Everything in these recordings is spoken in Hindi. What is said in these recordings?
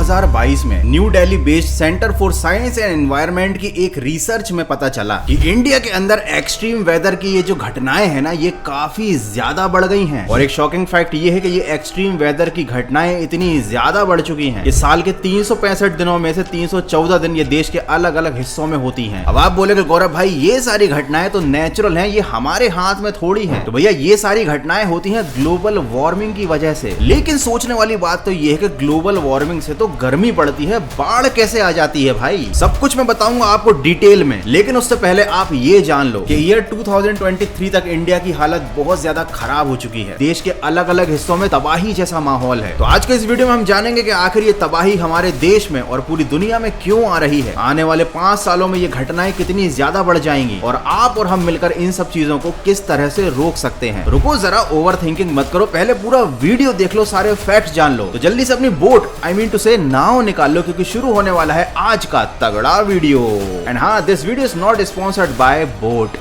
2022 में new Delhi based centre for science and environment की एक रिसर्च में पता चला कि इंडिया के अंदर एक्सट्रीम वेदर की ये जो घटनाएं हैं ना, ये काफी ज्यादा बढ़ गई हैं। और एक शॉकिंग फैक्ट ये है कि ये एक्सट्रीम वेदर की घटनाएं इतनी ज्यादा बढ़ चुकी हैं कि साल के 365 दिनों में से 314 दिन ये देश के अलग अलग हिस्सों में होती हैं। अब आप बोलेगे गौरव भाई ये सारी घटनाएं तो नेचुरल हैं, ये हमारे हाथ में थोड़ी है। तो भैया ये सारी घटनाएं होती हैं ग्लोबल वार्मिंग की वजह से। लेकिन सोचने वाली बात तो ये है कि ग्लोबल वार्मिंग से तो गर्मी पड़ती है, बाढ़ कैसे आ जाती है भाई? सब कुछ मैं बताऊंगा आपको डिटेल में, लेकिन उससे पहले आप ये जान लो कि ईयर 2023 तक इंडिया की हालत बहुत ज्यादा खराब हो चुकी है। देश के अलग अलग हिस्सों में तबाही जैसा माहौल है। तो आज के इस वीडियो में हम जानेंगे कि आखिर ये तबाही हमारे देश में और पूरी दुनिया में क्यों आ रही है, आने वाले 5 सालों में ये घटनाएं कितनी ज्यादा बढ़ जाएंगी और आप और हम मिलकर इन सब चीजों को किस तरह से रोक सकते हैं। रुको जरा, ओवर थिंकिंग मत करो, पहले पूरा वीडियो देख लो, सारे फैक्ट्स जान लो। तो जल्दी से अपनी बोट नाव निकाल लो, क्योंकि शुरू होने वाला है आज का तगड़ा वीडियो। एंड हाँ, this video is not sponsored by boAt.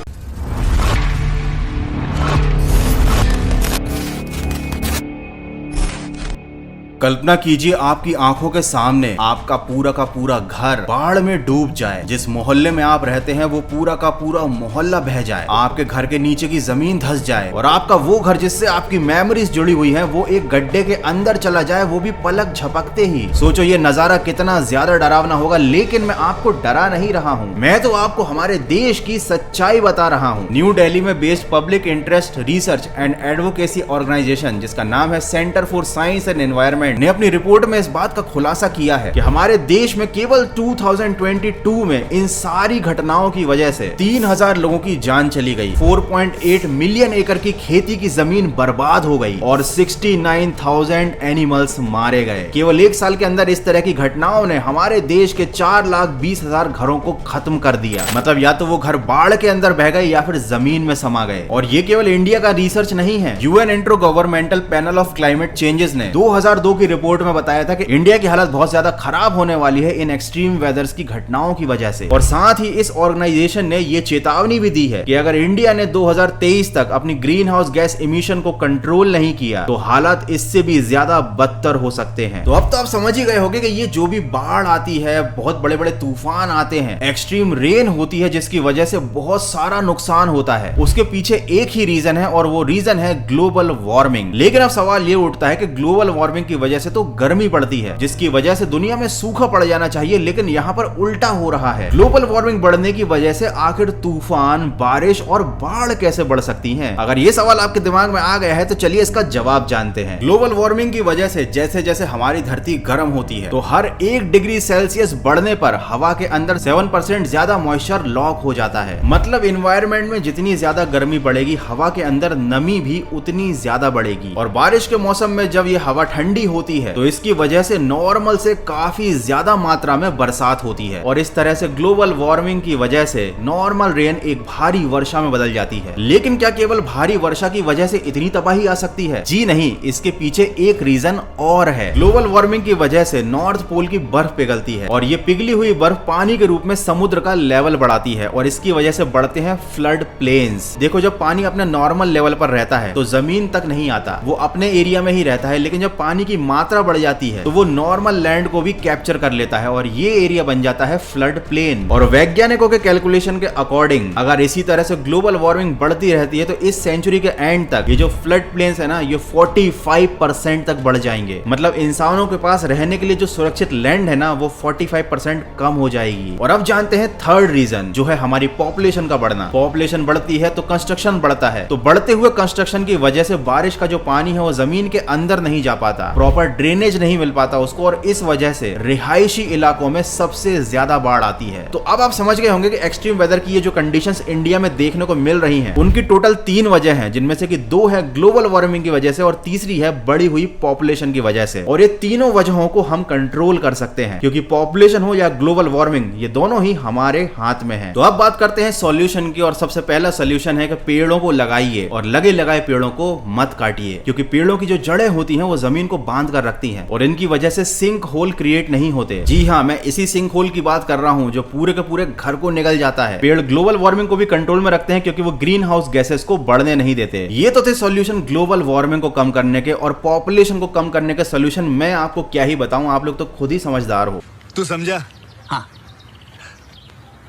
कल्पना कीजिए आपकी आंखों के सामने आपका पूरा का पूरा घर बाढ़ में डूब जाए। जिस मोहल्ले में आप रहते हैं वो पूरा का पूरा मोहल्ला बह जाए, आपके घर के नीचे की जमीन धंस जाए और आपका वो घर जिससे आपकी मेमोरीज जुड़ी हुई हैं वो एक गड्ढे के अंदर चला जाए, वो भी पलक झपकते ही। सोचो ये नजारा कितना ज्यादा डरावना होगा। लेकिन मैं आपको डरा नहीं रहा हूँ, मैं तो आपको हमारे देश की सच्चाई बता रहा हूँ। न्यू दिल्ली में based public interest research and advocacy organisation, जिसका नाम है centre for science and environment, ने अपनी रिपोर्ट में इस बात का खुलासा किया है कि हमारे देश में केवल 2022 में इन सारी घटनाओं की वजह से 3000 लोगों की जान चली गई, 4.8 मिलियन एकड़ की खेती की जमीन बर्बाद हो गई और 69,000 एनिमल्स मारे गए। केवल एक साल के अंदर इस तरह की घटनाओं ने हमारे देश के 4,20,000 घरों को खत्म कर दिया। मतलब या तो वो घर बाढ़ के अंदर बह गए या फिर जमीन में समा गए। और ये केवल इंडिया का रिसर्च नहीं है। UN intro governmental panel of climate changes ने 2002 की रिपोर्ट में बताया था कि इंडिया की हालत बहुत ज्यादा खराब होने वाली है इन एक्सट्रीम वेदर्स की घटनाओं की वजह से। और साथ ही इस ऑर्गेनाइजेशन ने ये चेतावनी भी दी है कि अगर इंडिया ने 2023 तक अपनी ग्रीन हाउस गैस इमिशन को कंट्रोल नहीं किया तो हालात इससे भी ज्यादा बदतर हो सकते हैं। तो अब तो आप समझ ही गए होंगे कि ये जो भी बाढ़ आती है, बहुत बड़े बड़े तूफान आते हैं, एक्सट्रीम रेन होती है जिसकी वजह से बहुत सारा नुकसान होता है, उसके पीछे एक ही रीजन है और वो रीजन है ग्लोबल वार्मिंग। लेकिन अब सवाल ये उठता है कि ग्लोबल वार्मिंग की वजह से तो गर्मी पड़ती है, जिसकी वजह से दुनिया में सूखा पड़ जाना चाहिए, लेकिन यहाँ पर उल्टा हो रहा है। ग्लोबल वार्मिंग बढ़ने की वजह से आखिर तूफान, बारिश और बाढ़ कैसे बढ़ सकती हैं? अगर ये सवाल आपके दिमाग में आ गया है तो चलिए इसका जवाब जानते हैं। ग्लोबल वार्मिंग की वजह से जैसे जैसे हमारी धरती गर्म होती है तो हर 1 डिग्री सेल्सियस बढ़ने पर हवा के अंदर 7% ज्यादा मॉइस्चर लॉक हो जाता है। मतलब इन्वायरमेंट में जितनी ज्यादा गर्मी बढ़ेगी, हवा के अंदर नमी भी उतनी ज्यादा बढ़ेगी। और बारिश के मौसम में जब ये हवा ठंडी होती है तो इसकी वजह से नॉर्मल से काफी ज्यादा मात्रा में बरसात होती है और इस तरह से ग्लोबल वार्मिंग की वजह से नॉर्मल रेन एक भारी वर्षा में बदल जाती है। लेकिन क्या केवल भारी वर्षा की वजह से इतनी तबाही आ सकती है? जी नहीं, इसके पीछे एक रीजन और है। ग्लोबल वार्मिंग की वजह से नॉर्थ पोल की बर्फ पिघलती है और ये पिघली हुई बर्फ पानी के रूप में समुद्र का लेवल बढ़ाती है और इसकी वजह से बढ़ते हैं फ्लड प्लेन्स। देखो, जब पानी अपने नॉर्मल लेवल पर रहता है तो जमीन तक नहीं आता, वो अपने एरिया में ही रहता है। लेकिन जब पानी की मात्रा बढ़ जाती है तो वो नॉर्मल लैंड को भी कैप्चर कर लेता है और ये एरिया बन जाता है फ्लड प्लेन। और वैज्ञानिकों के कैलकुलेशन के अकॉर्डिंग अगर इसी तरह से ग्लोबल वार्मिंग बढ़ती रहती है तो इस सेंचुरी के एंड तक ये जो फ्लड प्लेन्स है ना, ये 45% तक बढ़ जाएंगे। मतलब इंसानों के पास रहने के लिए जो सुरक्षित लैंड है ना, वो 45% कम हो जाएगी। और अब जानते हैं थर्ड रीजन, जो है हमारी पॉपुलेशन का बढ़ना। पॉपुलेशन बढ़ती है तो कंस्ट्रक्शन बढ़ता है, तो बढ़ते हुए कंस्ट्रक्शन की वजह से बारिश का जो पानी है वो जमीन के अंदर नहीं जा पाता, प्रॉपर ड्रेनेज नहीं मिल पाता उसको, और इस वजह से रिहायशी इलाकों में सबसे ज्यादा बाढ़ आती है। तो अब आप समझ गए होंगे कि एक्सट्रीम वेदर की ये जो कंडीशंस इंडिया में देखने को मिल रही हैं, उनकी टोटल 3 वजह हैं, जिनमें से कि 2 है ग्लोबल वार्मिंग की वजह से और तीसरी है बढ़ी हुई पॉपुलेशन की वजह से। और ये तीनों वजहों को हम कंट्रोल कर सकते हैं, क्योंकि पॉपुलेशन हो या ग्लोबल वार्मिंग, ये दोनों ही हमारे हाथ में है। तो अब बात करते हैं सॉल्यूशन की, और सबसे पहला सॉल्यूशन है कि पेड़ों को लगाइए और लगे लगाए पेड़ों को मत काटिए, क्योंकि पेड़ों की जो जड़ें होती हैं वो जमीन को बांध बांध कर रखती हैं और इनकी वजह से सिंक होल क्रिएट नहीं होते। जी हाँ, मैं इसी सिंक होल की बात कर रहा हूँ जो पूरे के पूरे घर को निगल जाता है। पेड़ ग्लोबल वार्मिंग को भी कंट्रोल में रखते हैं क्योंकि वो ग्रीन हाउस गैसेस को बढ़ने नहीं देते। ये तो थे सॉल्यूशन ग्लोबल वार्मिंग को कम करने के और पॉपुलेशन को कम करने के सॉल्यूशन। मैं आपको क्या ही बताऊं, आप लोग तो खुद ही समझदार हो। तू समझा? हाँ।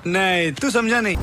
नहीं, तू समझा नहीं।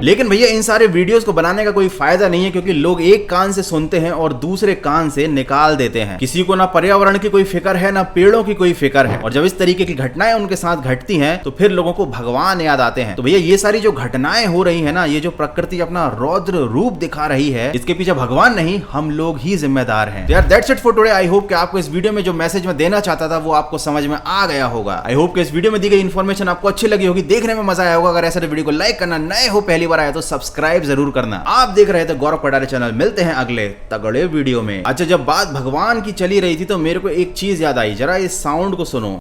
लेकिन भैया इन सारे वीडियोस को बनाने का कोई फायदा नहीं है क्योंकि लोग एक कान से सुनते हैं और दूसरे कान से निकाल देते हैं। किसी को ना पर्यावरण की कोई फिक्र है ना पेड़ों की कोई फिक्र है, और जब इस तरीके की घटनाएं उनके साथ घटती हैं तो फिर लोगों को भगवान याद आते हैं। तो भैया ये सारी जो घटनाएं हो रही है ना, ये जो प्रकृति अपना रौद्र रूप दिखा रही है, इसके पीछे भगवान नहीं हम लोग ही जिम्मेदार हैं। यार that's it for today. I hope कि आपको इस वीडियो में जो मैसेज मैं देना चाहता था वो आपको समझ में आ गया होगा। आई होप कि इस वीडियो में दी गई इन्फॉर्मेशन आपको अच्छी लगी होगी, देखने में मजा आया होगा। अगर ऐसा वीडियो को लाइक करना, नए हो पहली बार आया तो सब्सक्राइब जरूर करना। आप देख रहे थे गौरव पटारे चैनल। मिलते हैं अगले तगड़े वीडियो में। अच्छा, जब बात भगवान की चली रही थी तो मेरे को एक चीज याद आई, जरा इस साउंड को सुनो।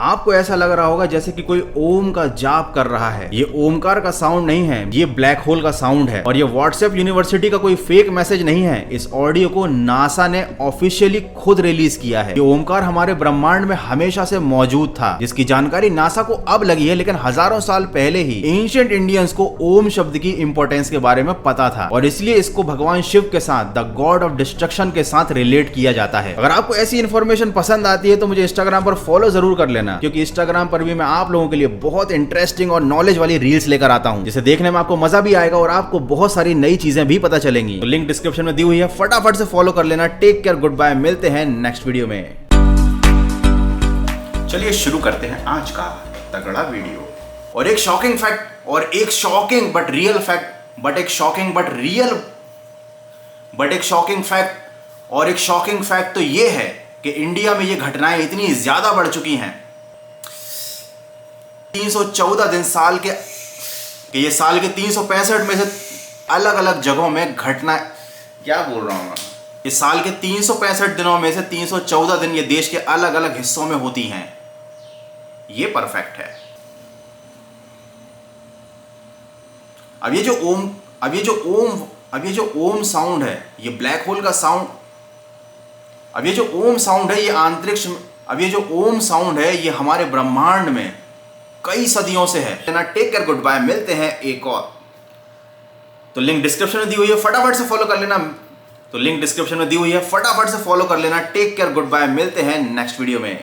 आपको ऐसा लग रहा होगा जैसे कि कोई ओम का जाप कर रहा है। ये ओमकार का साउंड नहीं है, ये ब्लैक होल का साउंड है। और ये व्हाट्सएप यूनिवर्सिटी का कोई फेक मैसेज नहीं है। इस ऑडियो को नासा ने ऑफिशियली खुद रिलीज किया है। ये ओमकार हमारे ब्रह्मांड में हमेशा से मौजूद था, जिसकी जानकारी नासा को अब लगी है, लेकिन हजारों साल पहले ही एंशिएंट इंडियंस को ओम शब्द की इंपॉर्टेंस के बारे में पता था और इसलिए इसको भगवान शिव के साथ, द गॉड ऑफ डिस्ट्रक्शन के साथ रिलेट किया जाता है। अगर आपको ऐसी इंफॉर्मेशन पसंद आती है तो मुझे इंस्टाग्राम पर फॉलो जरूर कर लेना, क्योंकि इंस्टाग्राम पर भी मैं आप लोगों के लिए बहुत इंटरेस्टिंग और नॉलेज वाली रील्स लेकर आता हूं, जिसे देखने में आपको मजा भी आएगा और आपको बहुत सारी नई चीजें भी पता चलेंगी। तो लिंक डिस्क्रिप्शन में दी हुई है, फटाफट से फॉलो कर लेना। टेक केयर, गुड बाय, मिलते हैं नेक्स्ट वीडियो में। चलिए शुरू करते हैं आज का तगड़ा वीडियो। और एक शॉकिंग फैक्ट, और एक shocking but real fact, but एक शॉकिंग बट रियल, बट एक शॉकिंग फैक्ट, और एक शॉकिंग फैक्ट तो ये है कि इंडिया में ये घटनाएं इतनी ज्यादा बढ़ चुकी हैं। 314 दिन साल के, ये साल के 365 में से अलग अलग जगहों में घटना, क्या बोल रहा हूं मैं, ये साल के 365 दिनों में से 314 दिन ये देश के अलग अलग हिस्सों में होती हैं। ये परफेक्ट है। अब ये जो ओम साउंड है, ये ब्लैक होल का साउंड, अब ये जो ओम साउंड है ये अंतरिक्ष में, अब ये जो ओम साउंड है ये हमारे ब्रह्मांड में कई सदियों से है। टेक केयर, गुड बाय, मिलते हैं एक और। तो लिंक डिस्क्रिप्शन में दी हुई है, फटाफट से फॉलो कर लेना। तो लिंक डिस्क्रिप्शन में दी हुई है, फटाफट से फॉलो कर लेना। टेक केयर, गुड बाय, मिलते हैं नेक्स्ट वीडियो में।